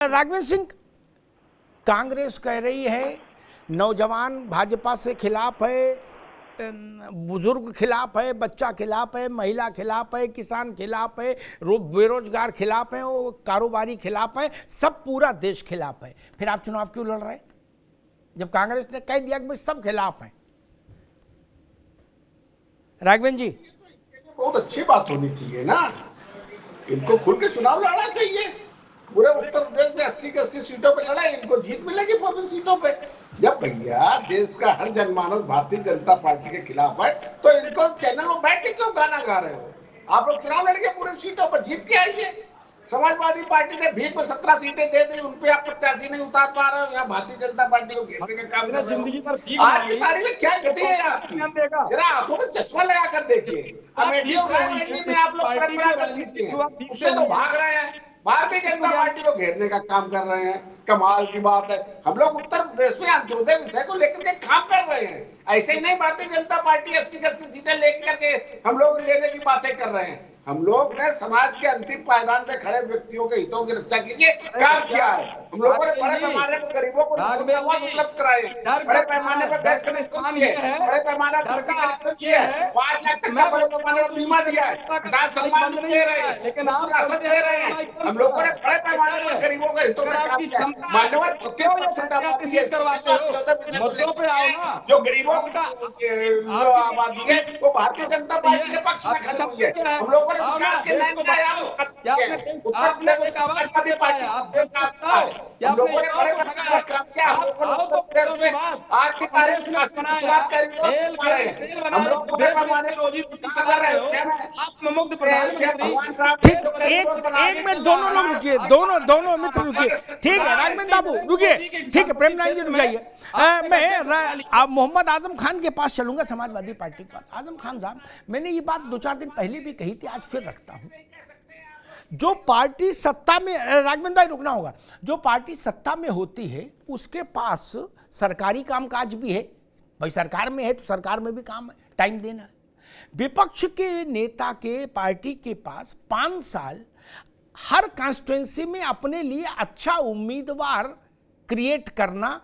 राघवेंद्र सिंह, कांग्रेस कह रही है नौजवान भाजपा से खिलाफ है, बुजुर्ग खिलाफ है, बच्चा खिलाफ है, महिला खिलाफ है, किसान खिलाफ है, बेरोजगार खिलाफ है, वो कारोबारी खिलाफ है, सब पूरा देश खिलाफ है। फिर आप चुनाव क्यों लड़ रहे हैं जब कांग्रेस ने कह दिया कि भाई सब खिलाफ हैं? राघवेंद्र जी, बहुत अच्छी बात होनी चाहिए ना, इनको खुल के चुनाव लड़ना चाहिए। पूरे उत्तर प्रदेश में 80 के 80 सीटों पे लड़ा, इनको जीत मिलेगी 25 सीटों पे। जब भैया देश का हर जनमानस भारतीय जनता पार्टी के खिलाफ है तो इनको चैनल में बैठ के क्यों गाना गा रहे हो? आप लोग चुनाव लड़िए, पूरे सीटों पर जीत के आइए। समाजवादी पार्टी ने भीख में 17 सीटें दे दी, उनपे आप प्रत्याशी नहीं उतार पा रहे हो। यहाँ भारतीय जनता पार्टी को घेरने का काम कर रहे हो। जिंदगी पर आज की तारीख में क्या गति है आपकी? जरा आंखों में चश्मा लगा कर देखिए। अमेठी और रायबरेली में आप लोग परंपरागत सीटें हैं, उससे तो भाग रहे हैं, भारतीय जनता पार्टी को घेरने का काम कर रहे हैं। कमाल की बात है, हम लोग उत्तर प्रदेश में अंत्योदय विषय को लेकर के काम कर रहे हैं। ऐसे ही नहीं भारतीय जनता पार्टी 80 सीटें लेकर के हम लोग लेने की बातें कर रहे हैं। हम लोग ने समाज के अंतिम पायदान पे खड़े व्यक्तियों के हितों की रक्षा के लिए काम किया है। हम लोगों ने बड़े पैमाने पर गरीबों को उपलब्ध कराए, बड़े पैमाने पर गैस कनेक्शन दिए, बड़े पैमाने पर कनेक्शन दिए, 5 लाख तक का बड़े पैमाने पर बीमा दिया है, किसान सम्मान दे रहे हैं, लेकिन आप राशन दे रहे हैं। हम लोगों ने बड़े पैमाने पर गरीबों के हितों में काम किया। मान्यवर क्यों ये करवाते हो? मुद्दों पे आओ ना। जो गरीबों का आबादी है वो भारतीय जनता पार्टी के पक्ष में खड़ी हुई है। हम लोग विकास के लाइन में आया, आपने एक आवाज दे पाए, आप देश का क्या आपने बड़े बड़े काम किया। आज की तारीख में हम लोग बड़े पैमाने रोजी चला रहे हो, आप मुक्त प्रधानमंत्री। एक मिनट, दोनों लोग रुकिए, दोनों मित्र रुकिए। ठीक है राघवेंद्र बाबू रुकिए, ठीक है प्रेम नारायण जी रुक जाइए। मैं मोहम्मद आजम खान के पास चलूंगा, समाजवादी पार्टी के पास। आजम खान साहब, मैंने ये बात 2-4 दिन पहले भी कही थी, आज फिर रखता हूं। जो पार्टी सत्ता में, राघवेंद्र भाई रुकना होगा, जो पार्टी सत्ता में होती है उसके पास सरकारी कामकाज भी है। भाई सरकार में है तो सरकार में भी काम है, टाइम देना है। विपक्ष के नेता के पार्टी के पास 5 साल हर कॉन्स्टिट्यूएंसी में अपने लिए अच्छा उम्मीदवार क्रिएट करना,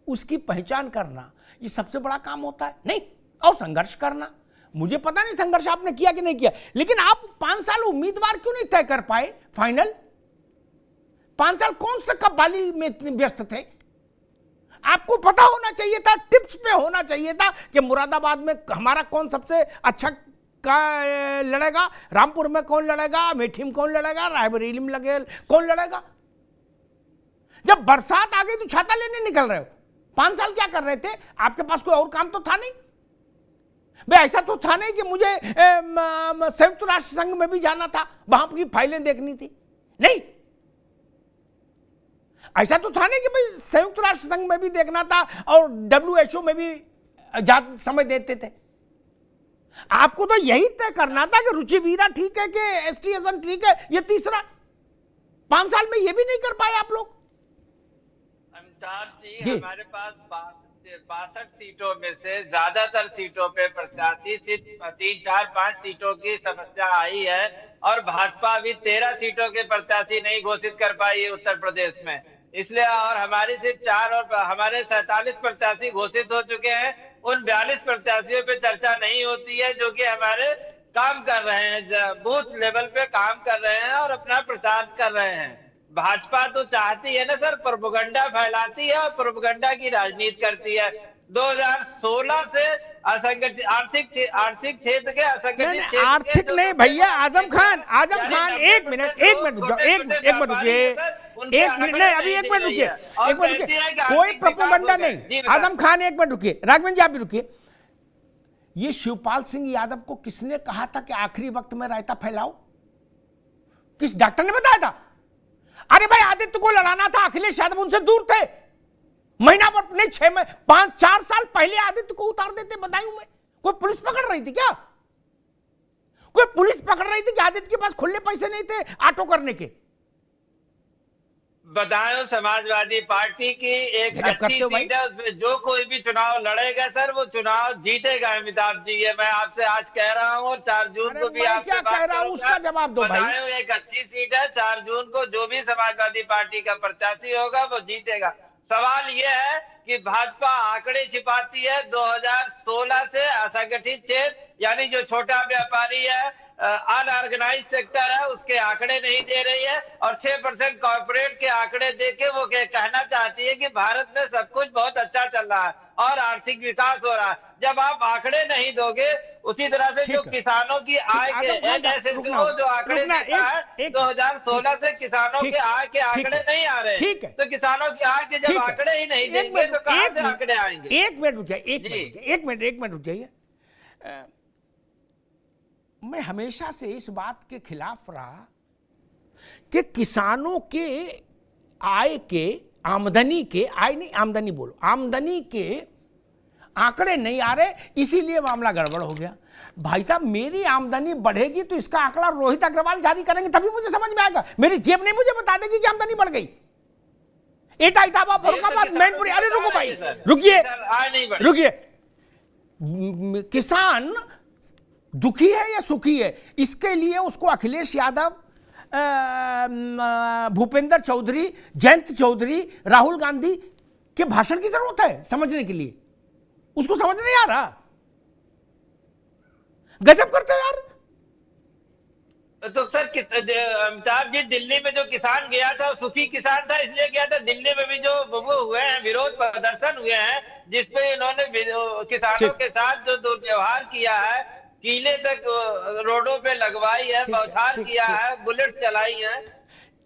उसकी पहचान करना, ये सबसे बड़ा काम होता है नहीं? और संघर्ष करना, मुझे पता नहीं संघर्ष आपने किया कि नहीं किया, लेकिन आप 5 साल उम्मीदवार क्यों नहीं तय कर पाए फाइनल? 5 साल कौन सा कब्बाली में इतने व्यस्त थे? आपको पता होना चाहिए था, टिप्स पे होना चाहिए था कि मुरादाबाद में हमारा कौन सबसे अच्छा का लड़ेगा, रामपुर में कौन लड़ेगा, अमेठी में कौन लड़ेगा, रायबरेली में लगे कौन लड़ेगा। जब बरसात आ गई तो छाता लेने निकल रहे हो। 5 साल क्या कर रहे थे? आपके पास कोई और काम तो था नहीं भाई। ऐसा तो था नहीं कि मुझे संयुक्त राष्ट्र संघ में भी जाना था, वहां की फाइलें देखनी थी, नहीं। ऐसा तो था नहीं कि भाई संयुक्त राष्ट्र संघ में भी देखना था और WHO में भी समय देते थे। आपको तो यही तय करना था कि रुचि वीरा ठीक है कि ST हसन ठीक है, ये तीसरा। 5 साल में ये भी नहीं कर पाए आप लोग। जी, हमारे पास 62 सीटों में से ज्यादातर सीटों पे प्रत्याशी सिर्फ 3, 4, 5 सीटों की समस्या आई है और भाजपा अभी 13 सीटों के प्रत्याशी नहीं घोषित कर पाई है उत्तर प्रदेश में। इसलिए और हमारी सिर्फ 4 और हमारे 47 प्रत्याशी घोषित हो चुके हैं। उन 42 प्रत्याशियों पे चर्चा नहीं होती है जो कि हमारे काम कर रहे हैं, बूथ लेवल पे काम कर रहे हैं और अपना प्रचार कर रहे हैं। भाजपा तो चाहती है ना सर, प्रोपेगेंडा फैलाती है और प्रोपेगेंडा की राजनीति करती है। 2016 से असंगठित आर्थिक क्षेत्र के असंगठित आर्थिक नहीं भैया। आजम खान एक मिनट रुकिए, एक मिनट नहीं, अभी एक मिनट रुकिए, कोई प्रोपेगेंडा नहीं। आजम खान एक मिनट रुकिए, राघवेंद्र जी आप भी रुकिए। ये शिवपाल सिंह यादव को किसने कहा था कि आखिरी वक्त में रायता फैलाओ? किस डॉक्टर ने बताया था? अरे भाई आदित्य को लड़ाना था, अखिलेश यादव उनसे दूर थे। महीना पर नहीं, 6 में 5-4 साल पहले आदित्य को उतार देते, बधाई में। कोई पुलिस पकड़ रही थी क्या? कोई पुलिस पकड़ रही थी कि आदित्य के पास खुले पैसे नहीं थे ऑटो करने के? बदायूं समाजवादी पार्टी की एक गजब अच्छी करते हो भाई। सीट है, उसमें जो कोई भी चुनाव लड़ेगा सर वो चुनाव जीतेगा। अमिताभ जी, ये मैं आपसे आज कह रहा हूँ, 4 जून अरे को भी मैं आपसे क्या कह बात रहा हूं करूंगा। उसका जवाब दो भाई। बदायूं एक अच्छी सीट है, 4 जून को जो भी समाजवादी पार्टी का प्रत्याशी होगा वो जीतेगा। सवाल ये है कि भाजपा आंकड़े छिपाती है। 2016 से असंगठित क्षेत्र यानी जो छोटा व्यापारी है, अनऑर्गेनाइज सेक्टर है, उसके आंकड़े नहीं दे रही है, और 6% कॉर्पोरेट के आंकड़े देके वो कहना चाहती है कि भारत में सब कुछ बहुत अच्छा चल रहा है और आर्थिक विकास हो रहा है। जब आप आंकड़े नहीं दोगे, उसी तरह से जो ठीक है, किसानों की ठीक आय है, के आजम खान साहब, NSSO जो आंकड़े रुकना, देता है, एक 2016 से किसानों ठीक के आय के ठीक आंकड़े है, नहीं आ रहे ठीक है, हैं। तो किसानों की आय के जब ठीक है। आंकड़े ही नहीं एक देंगे मिनट, तो कहां एक से मिनट, आंकड़े आएंगे? एक मिनट रुक जाइए, जी। एक मिनट रुक जाइए। मैं हमेशा से इस बात के खिलाफ रहा कि किसानों के आय के, आमदनी के, आय नहीं आमदनी बोलो, आमदनी के आंकड़े नहीं आ रहे, इसीलिए मामला गड़बड़ हो गया। भाई साहब, मेरी आमदनी बढ़ेगी तो इसका आंकड़ा रोहित अग्रवाल जारी करेंगे, तभी मुझे समझ में आएगा। मेरी जेब नहीं मुझे बता देगी कि आमदनी बढ़ गई। एटा इटावा फरुखाबाद मैनपुरी, अरे रुको भाई, रुकिए। किसान दुखी है या सुखी है, इसके लिए उसको अखिलेश यादव, भूपेंद्र चौधरी, जयंत चौधरी, राहुल गांधी के भाषण की जरूरत है समझने के लिए। उसको समझ नहीं आ रहा। गजब करते हो यार। तो सर अमिताभ जी, दिल्ली में जो किसान गया था सुखी किसान था, इसलिए गया था। दिल्ली में भी जो वो हुए हैं, विरोध प्रदर्शन हुए हैं, जिसपे इन्होंने किसानों के साथ जो दुर्व्यवहार किया है, कीले तक रोडों पे लगवाई है, बौछार किया है, बुलेट चलाई है।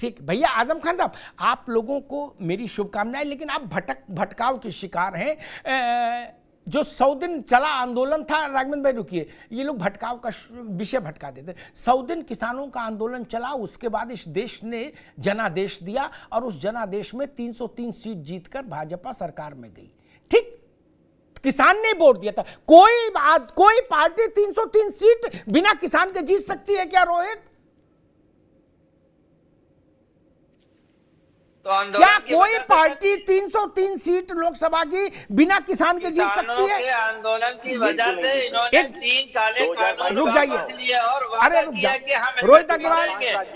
ठीक भैया, आजम खान साहब, आप लोगों को मेरी शुभकामनाएं, लेकिन आप भटकाव के शिकार हैं। जो 100 दिन चला आंदोलन था, राघवेंद्र भाई रुकिए, ये लोग भटकाव का विषय भटका देते। 100 दिन किसानों का आंदोलन चला, उसके बाद इस देश ने जनादेश दिया और उस जनादेश में 303 सीट जीतकर भाजपा सरकार में गई। ठीक, किसान ने वोट दिया था। कोई पार्टी 303 सीट बिना किसान के जीत सकती है क्या रोहित? तो क्या कोई पार्टी 303 सीट लोकसभा की बिना किसान के जीत सकती है? आंदोलन की वजह से इन्होंने 3 काले कानून रुक जाइए, और अरे रुक जाइए, रोहित अग्रवाल,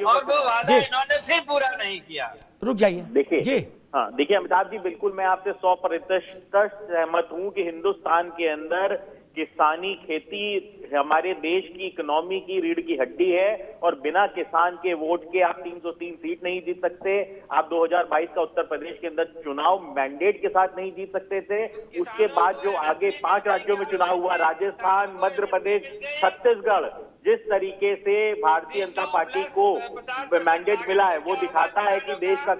और वो वादा इन्होंने फिर पूरा नहीं किया। रुक जाइए, देखिए, हाँ देखिए अमिताभ जी, बिल्कुल मैं आपसे 100% सहमत हूँ कि हिंदुस्तान के अंदर किसानी खेती हमारे देश की इकोनॉमी की रीढ़ की हड्डी है, और बिना किसान के वोट के आप 303 सीट नहीं जीत सकते। आप 2022 का उत्तर प्रदेश के अंदर चुनाव मैंडेट के साथ नहीं जीत सकते थे। उसके बाद जो आगे 5 राज्यों में चुनाव हुआ, राजस्थान, मध्य प्रदेश, छत्तीसगढ़, जिस तरीके से भारतीय जनता पार्टी को मैंडेट मिला है, वो दिखाता है कि देश का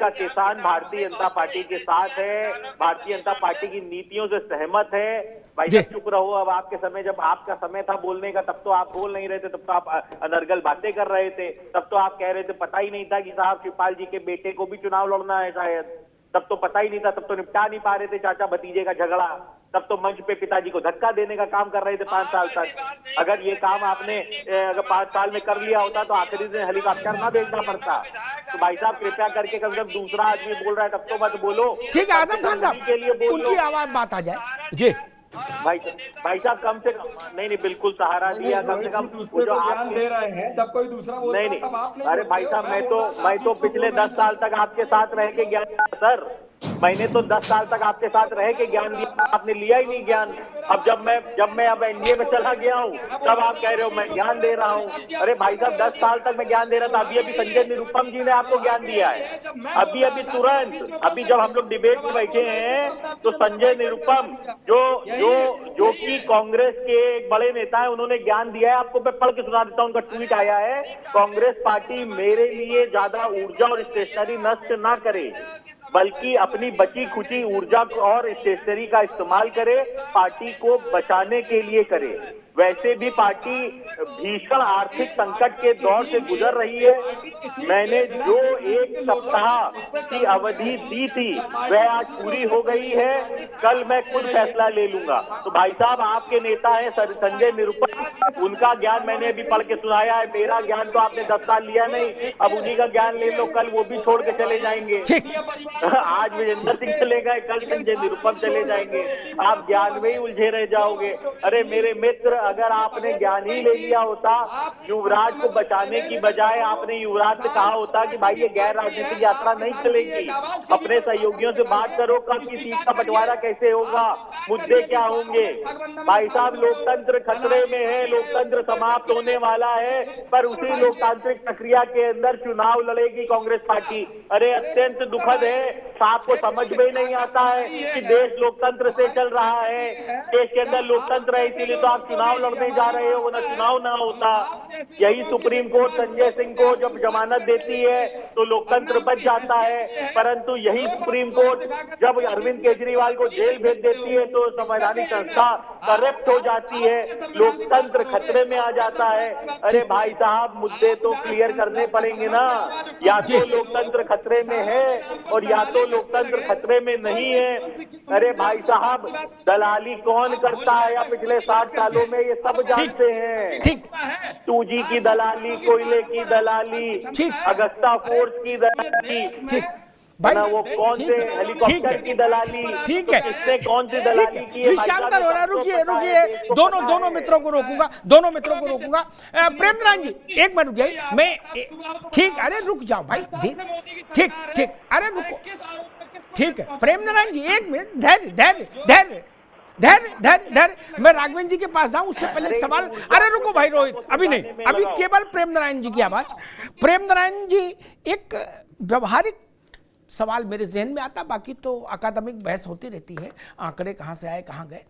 किसान भारतीय जनता पार्टी के साथ है, भारतीय जनता पार्टी की नीतियों से सहमत है। भाई साहब चुप रहो, अब आपके समय, जब आपका समय था बोलने का, तब तो आप बोल नहीं रहे थे, तब तो आप अनर्गल बातें कर रहे थे, तब तो आप कह रहे थे पता ही नहीं था कि साहब शिवपाल जी के बेटे को भी चुनाव लड़ना है शायद, तब तो पता ही नहीं था, तब तो निपटा नहीं पा रहे थे चाचा भतीजे का झगड़ा, तब तो मंच पे पिताजी को धक्का देने का काम कर रहे थे 5 साल तक। अगर ये काम आपने अगर 5 साल में कर लिया होता तो आखिरी दिन हेलीकॉप्टर ना भेजना पड़ता। तो भाई साहब कृपया करके कम से कम दूसरा आदमी बोल रहा है तब तो मत बोलो। ठीक है आजम खान साहब, उनकी आवाज बात आ जाए जी। भाई साहब कम से कम नहीं बिल्कुल सहारा दिया, कम से कम वो जो आप दे रहे हैं जब कोई दूसरा बोलता है तब आप नहीं। अरे भाई साहब मैं तो पिछले 10 साल तक आपके साथ रह के ज्ञान दिया सर, मैंने तो 10 साल तक आपके साथ रह के ज्ञान दिया, आपने लिया ही नहीं ज्ञान। अब जब मैं अब एनडीए में चला गया हूँ तब आप कह रहे हो मैं ज्ञान दे रहा हूँ। अरे भाई साहब 10 साल तक मैं ज्ञान दे रहा था, अभी संजय निरुपम जी ने आपको ज्ञान दिया है। अभी तुरंत अभी जब हम लोग डिबेट में बैठे हैं तो संजय निरुपम जो कि कांग्रेस के एक बड़े नेता है, उन्होंने ज्ञान दिया है आपको। मैं पढ़ के सुना देता हूँ, उनका ट्वीट आया है, कांग्रेस पार्टी मेरे लिए ज्यादा ऊर्जा और स्टेशनरी नष्ट ना करे, बल्कि अपनी बची खुची ऊर्जा और स्टेशनरी का इस्तेमाल करे, पार्टी को बचाने के लिए करे। वैसे भी पार्टी भीषण आर्थिक संकट के दौर से गुजर रही है। मैंने जो एक सप्ताह की अवधि दी थी वह आज पूरी हो गई है। कल मैं खुद फैसला ले लूंगा। तो भाई साहब, आपके नेता है संजय निरुपम, उनका ज्ञान मैंने अभी पढ़ के सुनाया है। मेरा ज्ञान तो आपने 10 साल लिया नहीं, अब उन्हीं का ज्ञान ले लो। कल वो भी छोड़ के चले जाएंगे। आज विजेंद्र सिंह चले गए, कल संजय निरुपम चले जाएंगे। आप ज्ञान में ही उलझे रह जाओगे। अरे मेरे मित्र, अगर आपने ज्ञान ही ले लिया होता, युवराज को बचाने की बजाय आपने युवराज से कहा होता कि भाई ये गैर राजनीतिक यात्रा नहीं चलेगी, अपने सहयोगियों से बात करो कब की सीट का बंटवारा कैसे होगा, मुद्दे क्या होंगे। भाई साहब, लोकतंत्र खतरे में है, लोकतंत्र समाप्त होने वाला है, पर उसी लोकतांत्रिक प्रक्रिया के अंदर चुनाव लड़ेगी कांग्रेस पार्टी। अरे अत्यंत दुखद है, आपको समझ में ही नहीं आता है कि देश लोकतंत्र से चल रहा है, देश के अंदर लोकतंत्र है, इसीलिए तो आप चुनाव लड़ने जा रहे हो, ना चुनाव ना होता। यही सुप्रीम कोर्ट संजय सिंह को जब जमानत देती है तो लोकतंत्र बच जाता है, परंतु यही सुप्रीम कोर्ट जब अरविंद केजरीवाल को जेल भेज देती है तो संवैधानिक संस्था करप्ट हो जाती है, लोकतंत्र खतरे में आ जाता है। अरे भाई साहब, मुद्दे तो क्लियर करने पड़ेंगे ना। या तो लोकतंत्र खतरे में है और या तो लोकतंत्र खतरे में नहीं है। अरे भाई साहब, दलाली कौन करता है या पिछले 60 सालों में ये सब जानते हैं। 2G की दलाली, कोयले की दलाली, अगस्ता फोर्स की दलाली, भाई वो कौन से हेलीकॉप्टर की दलाली, ठीक है, किसने कौन सी दलाली की है। शांतर हो रहा है, रुकिए दोनों मित्रों को रोकूंगा। प्रेमनारायण जी एक मिनट रुक जाइए, मैं ठीक, अरे रुक जाओ भाई, ठीक, अरे रुको, ठीक है प्रेमनारायण जी एक मिनट, धैर्य। मैं राघवेंद्र जी के पास जाऊं उससे पहले एक सवाल। अरे रुको भाई रोहित, अभी नहीं, अभी केवल प्रेमनारायण जी की आवाज। प्रेमनारायण जी, एक व्यवहारिक सवाल मेरे जहन में आता, बाकी तो अकादमिक बहस होती रहती है, आंकड़े कहां से आए कहां गए।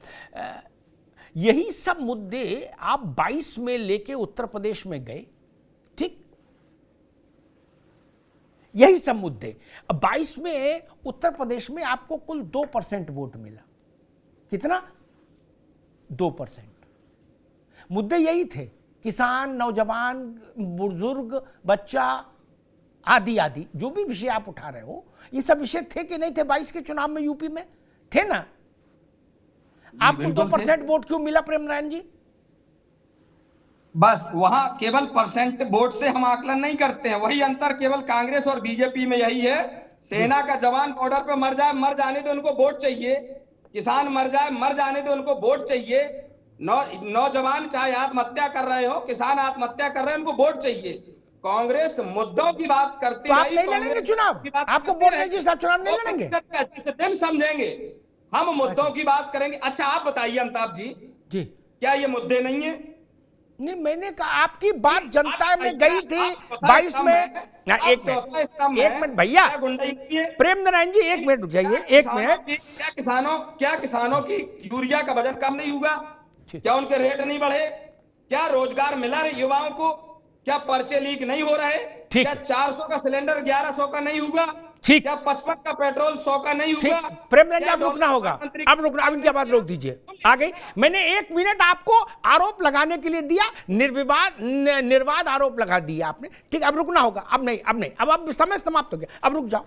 यही सब मुद्दे आप 22 में लेके उत्तर प्रदेश में गए, ठीक, यही सब मुद्दे। 22 में उत्तर प्रदेश में आपको कुल 2% वोट मिला। कितना? 2%। मुद्दे यही थे, किसान, नौजवान, बुजुर्ग, बच्चा, आदि जो भी विषय आप उठा रहे हो, ये सब विषय थे कि नहीं थे 22 के चुनाव में? यूपी में थे ना? आपको 2% वोट क्यों मिला प्रेमनारायण जी? बस वहां केवल परसेंट वोट से हम आकलन नहीं करते हैं, वही अंतर केवल कांग्रेस और बीजेपी में यही है। सेना का जवान बॉर्डर पे मर जाए, मर जाने तो उनको वोट चाहिए। किसान मर जाए, मर जाने तो उनको वोट चाहिए। नौजवान चाहे आत्महत्या कर रहे हो, किसान आत्महत्या कर रहे हैं, उनको वोट चाहिए। कांग्रेस मुद्दों की बात करती तो आप नहीं लड़ेंगे चुनाव? आपको वोट नहीं चाहिए, चुनाव नहीं लड़ेंगे? दिन समझेंगे, हम मुद्दों की बात करेंगे। अच्छा आप बताइए अमिताभ जी, क्या ये मुद्दे नहीं है? नहीं, मैंने कहा आपकी बात जनता में गई थी 22 में। एक मिनट भैया, प्रेमनारायण जी एक मिनट रुक जाइए, एक मिनट। क्या किसानों की यूरिया का वजन कम नहीं हुआ? क्या उनके रेट नहीं बढ़े? क्या रोजगार मिला रहे युवाओं को? क्या पर्चे लीक नहीं हो रहे? क्या 400 का सिलेंडर 1100 का नहीं हुआ? ठीक, क्या 55 का पेट्रोल 100 का नहीं हुआ? प्रेमनारायण जी, अब रुकना होगा, अब रुकना, अब इनकी आवाज रोक दीजिए। आ गई, मैंने 1 मिनट आपको आरोप लगाने के लिए दिया, निर्वाद आरोप लगा दिया आपने, ठीक, अब रुकना होगा। अब नहीं, अब समय समाप्त हो गया, अब रुक जाओ।